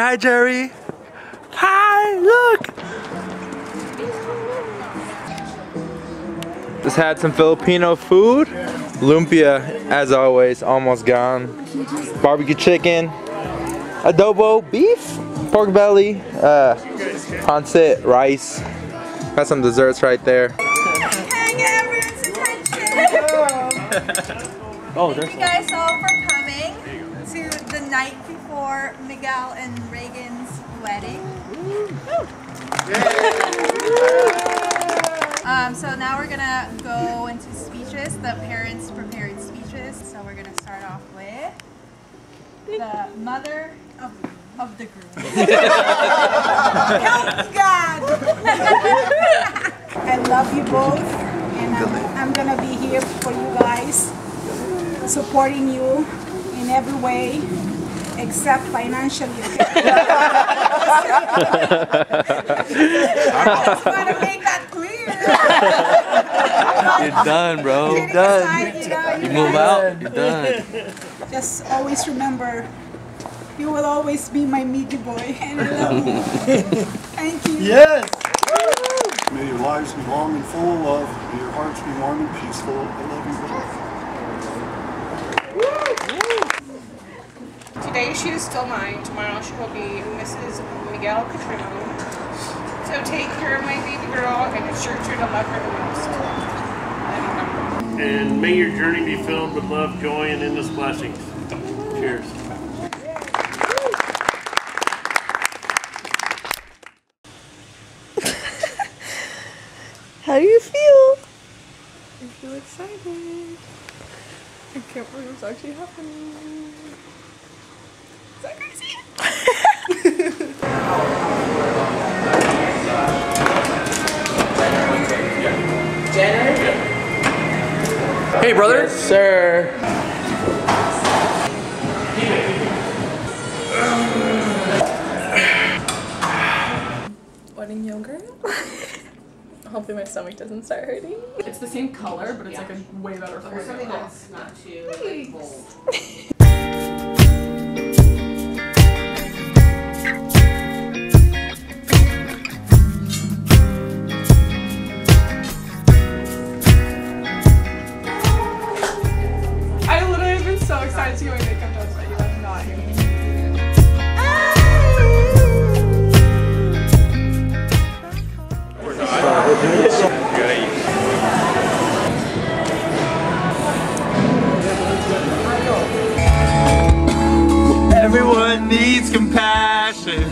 hi, Jerry. Hi, look. Just had some Filipino food. Lumpia, as always, almost gone. Barbecue chicken, adobo beef, pork belly, pancit, rice. Got some desserts right there. Hang everyone's attention. Oh, thank you guys all for coming to the night before Miguel and Reagan's wedding. So now we're gonna go into speeches, the parents prepared speeches. So we're gonna start off with the mother of the groom. Help me God! I love you both, and I'm gonna be here for you guys, supporting you in every way, except financially. I just want to make that clear. You're done, bro. You're done. You move out, you're done. Just always remember, you will always be my Mickey boy, and I love you. Thank you. Yes. May your lives be long and full of love. May your hearts be warm and peaceful. I love you both. Today she is still mine. Tomorrow she will be Mrs. Miguelpatron. So take care of my baby girl and ensure to love her the most. And may your journey be filled with love, joy, and endless blessings. Cheers. How do you feel? I feel excited. I can't believe it's actually happening. Is that crazy? Jenner? Hey, brother. Yes, sir. Wedding yogurt? Hopefully my stomach doesn't start hurting. It's the same color, but it's like a way better formula. Something that's not too bold. I literally have been so excited to go and makeup done, but you have not heard me. Everyone needs compassion.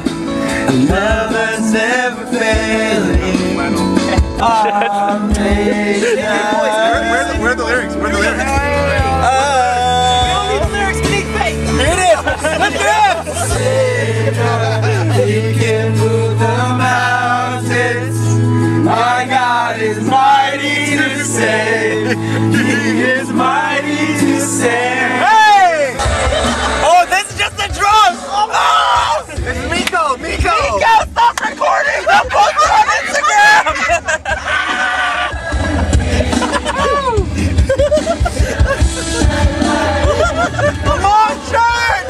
Love is never failing. Where are the lyrics? Where are the lyrics? Here it is! Lift it up! He can move the mountains. My God is mighty to save. He is mighty to save. Hey! Oh, this is just the drums! Oh! This is Miko! Miko, stop recording! I'm posting on Instagram! Come on, church!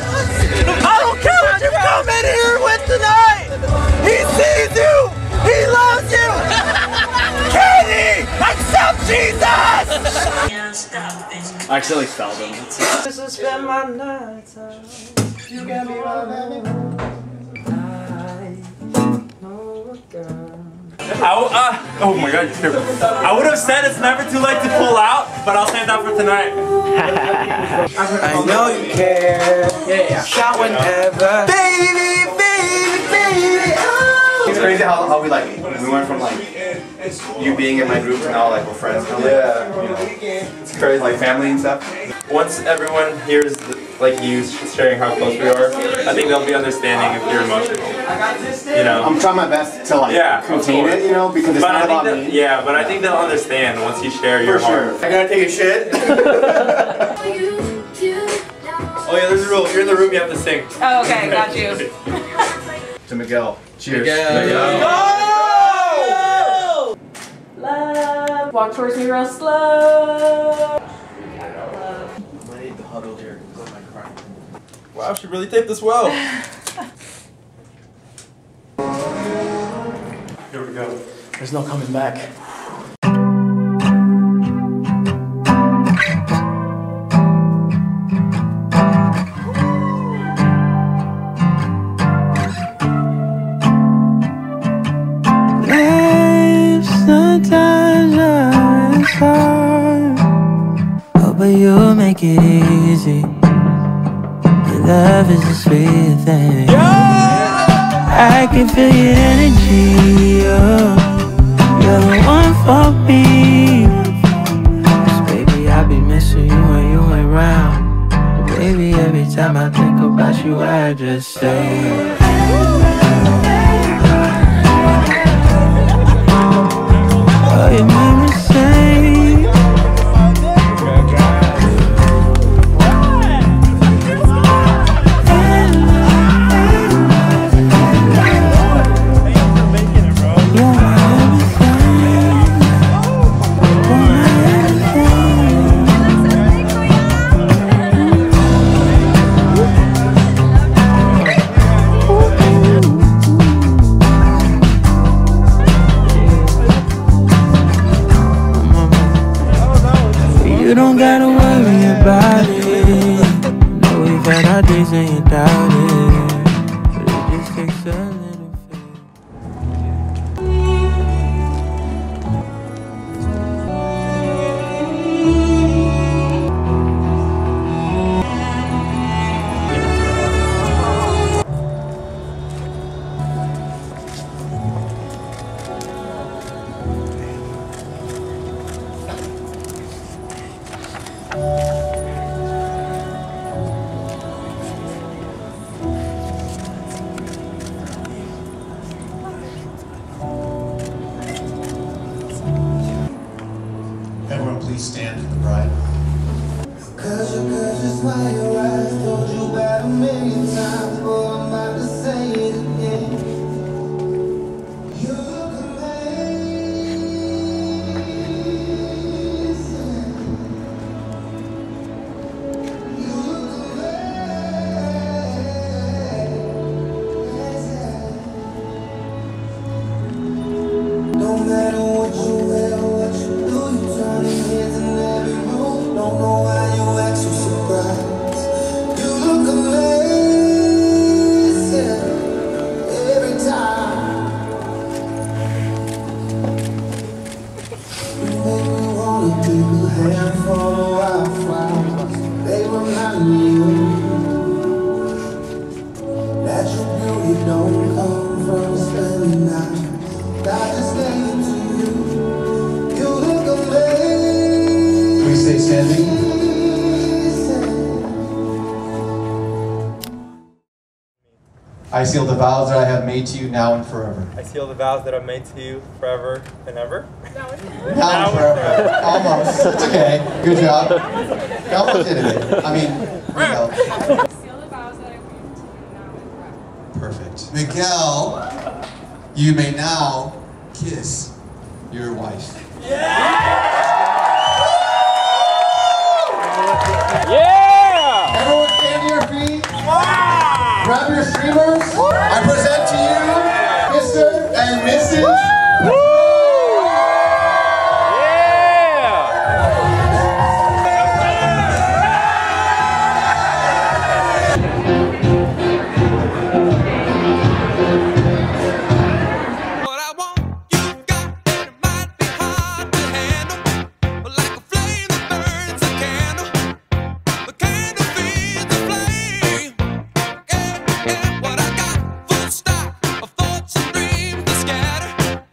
I don't care what you come in here with tonight! He sees you! He loves you! Katie! Accept Jesus! I accidentally spelled them. This is spend my nights out. You can be my man. Oh my God, you're stupid. I would have said it's never too late to pull out, but I'll save that for tonight. I know you care. Yeah. Shout whenever. Baby, baby, baby. Oh. It's crazy how we like, we went from like you being in my group to now like we're friends. Yeah. You know, it's crazy. Like family and stuff. Once everyone hears like you sharing how close we are, I think they'll be understanding if you're emotional. You know, I'm trying my best to like contain it, you know, because it's not about me. Yeah, but I think they'll understand once you share your heart. I gotta take a shit. Oh yeah, there's a rule. If you're in the room, you have to sing. Oh, okay, got you. To Miguel. Cheers. Miguel. Go! Love. Walk towards me real slow. I need the huddle here. Wow, she really taped this well. we go. There's no coming back. Sometimes it's hard. Oh, but you'll make it easy. Your love is a sweet thing. I can feel your energy. Oh, you're the one for me. 'Cause baby, I be missing you when you ain't around. And baby, every time I think about you, I just say, oh, you made me say, you don't gotta worry about it. No, we've had our days and you doubt it, but it just takes a little faith. Everyone please stand for the bride. Cause you smile, your eyes told you about a million times, but I'm about to say it again. You look amazing. You look amazing. No matter what you wear or what you do, you turn your heads in every room. Don't know why you act so surprised. You look amazing every time. You make me wanna pick a handful of wildflowers. They remind me that your beauty don't come from spending nights. I just gave it to you. You look amazing. We stay standing. I seal the vows that I have made to you now and forever. I seal the vows that I've made to you forever and ever. Now and forever. Almost. It's okay. Good job. Almost did it. I mean, you know. Seal the vows that I made to you now and forever. Perfect. Miguel, you may now kiss your wife. Everyone stand to your feet. Grab your streamers. I present to you Mr. and Mrs. What I got, full stock of thoughts and dreams to scatter.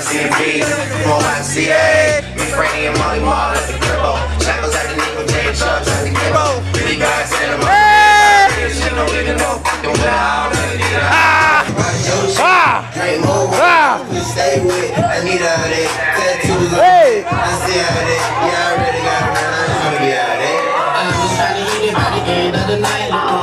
CMP, more YCA. Me, Franny, and Molly Mall at the cribbo. Shackles at the nickel, J Chubbs at the gibbo. Really got cinema. Shit don't really know fucking loud. Drink more. Stay with. I need all that. Tattoos. I see all that. Yeah, I already got a run. I'm gonna be out there. I was trying to hit it by the end of the night.